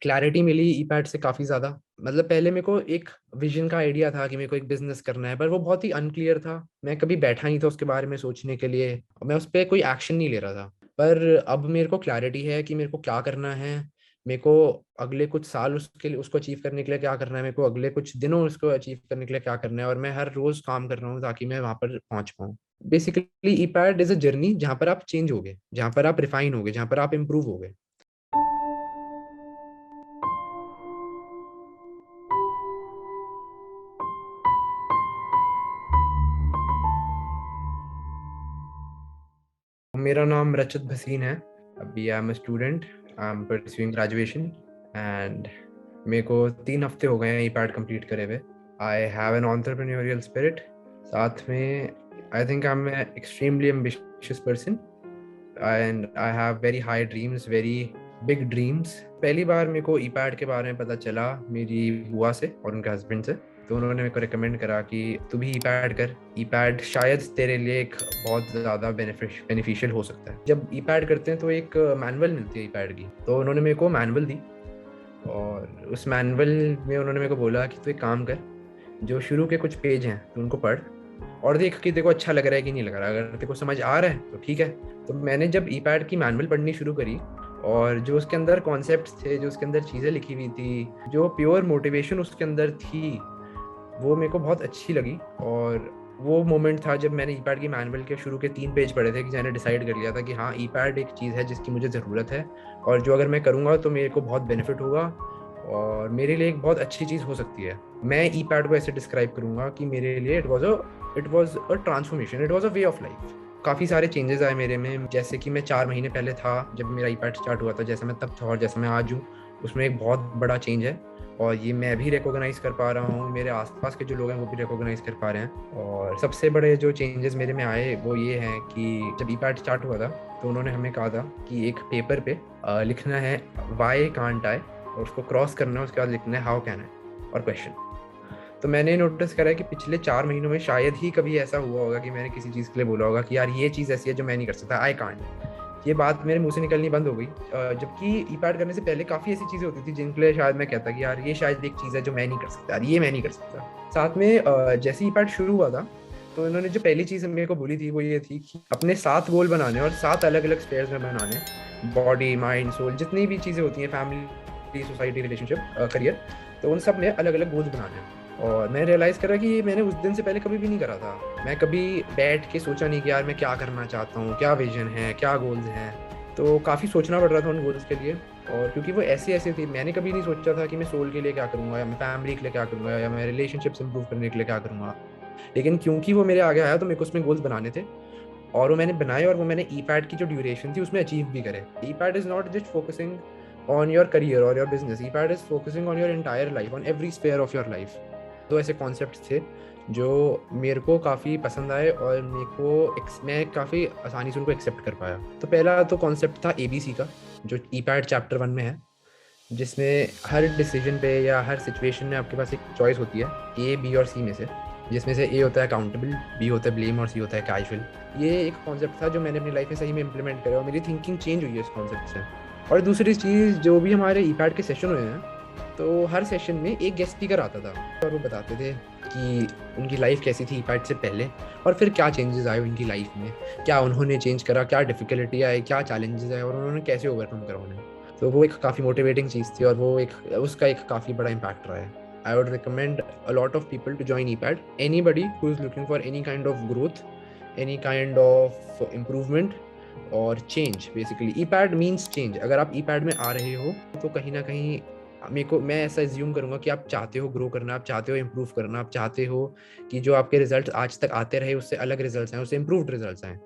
Clarity मिली ईपैड से काफ़ी ज़्यादा। मतलब पहले मेरे को एक विजन का आइडिया था कि मेरे को एक बिजनेस करना है, पर वो बहुत ही अनक्लियर था। मैं कभी बैठा नहीं था उसके बारे में सोचने के लिए, और मैं उस पर कोई एक्शन नहीं ले रहा था। पर अब मेरे को क्लैरिटी है कि मेरे को क्या करना है। मेरे को अगले कुछ साल उसके लिए, उसको अचीव करने के लिए क्या करना है, मेरे को अगले कुछ दिनों उसको अचीव करने के लिए क्या करना है, और मैं हर रोज काम कर रहा हूँ ताकि मैं वहां पर पहुंच पाऊँ। बेसिकली ईपैड इज अ जर्नी जहाँ पर आप चेंज होगे, जहाँ पर आप रिफाइन होगे, जहाँ पर आप इम्प्रूव होगे। मेरा नाम रचित भसीन है। अभी I am a student, I am pursuing graduation, and मेरे को 3 हफ्ते हो गए हैं ई पैड कंप्लीट करे हुए। I have an entrepreneurial spirit. साथ में I think I am extremely ambitious person, and I have very high dreams, very big dreams. पहली बार मेरे को ई पैड के बारे में पता चला मेरी बुआ से और उनके हस्बैंड से। तो उन्होंने मेरे को रिकमेंड करा कि तू भी ई पैड कर, ई पैड शायद तेरे लिए एक बहुत ज़्यादा बेनिफिशियल हो सकता है। जब ई पैड करते हैं तो एक मैनुअल मिलती है ई पैड की, तो उन्होंने मेरे को मैनुअल दी, और उस मैनुअल में उन्होंने मेरे को बोला कि तू एक काम कर, जो शुरू के कुछ पेज हैं तो उनको पढ़, और देख कि तेरे को अच्छा लग रहा है कि नहीं लग रहा है। अगर तेरे को समझ आ रहा है तो ठीक है। तो मैंने जब ई पैड की मैनुअल पढ़नी शुरू करी, और जो उसके अंदर कॉन्सेप्ट्स थे, जो उसके अंदर चीज़ें लिखी हुई थी, जो प्योर मोटिवेशन उसके अंदर थी, वो मेरे को बहुत अच्छी लगी। और वो मोमेंट था जब मैंने ई पैड की मैनुअल के शुरू के 3 पेज पढ़े थे कि मैंने डिसाइड कर लिया था कि हाँ, ई पैड एक चीज़ है जिसकी मुझे ज़रूरत है, और जो अगर मैं करूँगा तो मेरे को बहुत बेनिफिट होगा, और मेरे लिए एक बहुत अच्छी चीज़ हो सकती है। मैं ई पैड को ऐसे डिस्क्राइब करूँगा कि मेरे लिए it was a transformation, it was a way of life. काफ़ी सारे चेंजेस आए मेरे में, जैसे कि मैं 4 महीने पहले था जब मेरा ई पैड स्टार्ट हुआ था, जैसे मैं तब था और जैसे मैं आज हूँ, उसमें एक बहुत बड़ा चेंज है। और ये मैं भी रिकॉग्नाइज कर पा रहा हूँ, मेरे आसपास के जो लोग हैं वो भी रिकॉग्नाइज कर पा रहे हैं। और सबसे बड़े जो चेंजेस मेरे में आए वो ये हैं कि जब ई पैड स्टार्ट हुआ था तो उन्होंने हमें कहा था कि एक पेपर पे लिखना है वाई कांट आई, और उसको क्रॉस करना है, उसके बाद लिखना है हाउ कैन आई, और क्वेश्चन। तो मैंने नोटिस करा है कि पिछले 4 महीनों में शायद ही कभी ऐसा हुआ होगा कि मैंने किसी चीज़ के लिए बोला होगा कि यार ये चीज़ ऐसी है जो मैं नहीं कर सकता, आई कांट। ये बात मेरे मुंह से निकलनी बंद हो गई। जबकि ई पैड करने से पहले काफ़ी ऐसी चीज़ें होती थी जिनके लिए शायद मैं कहता कि यार ये शायद एक चीज़ है जो मैं नहीं कर सकता, यार ये मैं नहीं कर सकता। साथ में जैसे ई पैड शुरू हुआ था तो इन्होंने जो पहली चीज़ मेरे को बोली थी वो ये थी कि अपने 7 गोल बनाने, और 7 अलग अलग स्पेयर्स में बनाने। बॉडी, माइंड, सोल, जितनी भी चीज़ें होती हैं, फैमिली, सोसाइटी, रिलेशनशिप, करियर, तो उन सब में अलग अलग गोल्स बनाने हैं। और मैं रियलाइज़ करा कि ये मैंने उस दिन से पहले कभी भी नहीं करा था। मैं कभी बैठ के सोचा नहीं कि यार मैं क्या करना चाहता हूँ, क्या विजन है, क्या गोल्स हैं। तो काफ़ी सोचना पड़ रहा था उन गोल्स के लिए। और क्योंकि वो ऐसे ऐसे थे, मैंने कभी नहीं सोचा था कि मैं सोल के लिए क्या करूँगा, या मैं फैमिली के लिए क्या करूँगा, या मैं रिलेशनशिप्स इंप्रूव करने के लिए क्या करूँगा। लेकिन क्योंकि वो मेरे आगे आया तो मेरे को उसमें गोल्स बनाने थे, और वो मैंने बनाए, और वो मैंने ई पैड की जो ड्यूरेशन थी उसमें अचीव भी करे। E pad is not just focusing on your career और your business, E pad is focusing on your entire life, on every spare of your life. तो ऐसे कॉन्सेप्ट थे जो मेरे को काफ़ी पसंद आए, और मेरे को मैं काफ़ी आसानी से उनको एक्सेप्ट कर पाया। तो पहला तो कॉन्सेप्ट था ABC का, जो ई पैड चैप्टर 1 में है, जिसमें हर डिसीजन पे या हर सिचुएशन में आपके पास एक चॉइस होती है, A, B और C में से, जिसमें से A होता है अकाउंटेबल, B होता है ब्लेम, और C होता है कैजुअल। ये एक कॉन्सेप्ट था जो मैंने अपनी लाइफ में सही में इंप्लीमेंट करा, और मेरी थिंकिंग चेंज हुई है इस कॉन्सेप्ट से। और दूसरी चीज़, जो भी हमारे ई पैड के सेशन हुए हैं, तो हर सेशन में एक गेस्ट स्पीकर आता था, और वो बताते थे कि उनकी लाइफ कैसी थी ई पैड से पहले, और फिर क्या चेंजेस आए उनकी लाइफ में, क्या उन्होंने चेंज करा, क्या डिफिकल्टी आए, क्या चैलेंजेस आए, और उन्होंने कैसे ओवरकम करा उन्हें। तो वो एक काफ़ी मोटिवेटिंग चीज़ थी, और वो एक उसका एक काफ़ी बड़ा इम्पैक्ट रहा है। I would recommend a lot of people to join ePad. Anybody who is looking for any kind of growth, any kind of improvement or change, basically ePad means change. अगर आप ePad में आ रहे हो तो कहीं ना कहीं मैं ऐसा एज्यूम करूंगा कि आप चाहते हो ग्रो करना, आप चाहते हो इम्प्रूव करना, आप चाहते हो कि जो आपके रिजल्ट आज तक आते रहे उससे अलग रिजल्ट्स आए, उससे इम्प्रूव्ड रिजल्ट्स आए।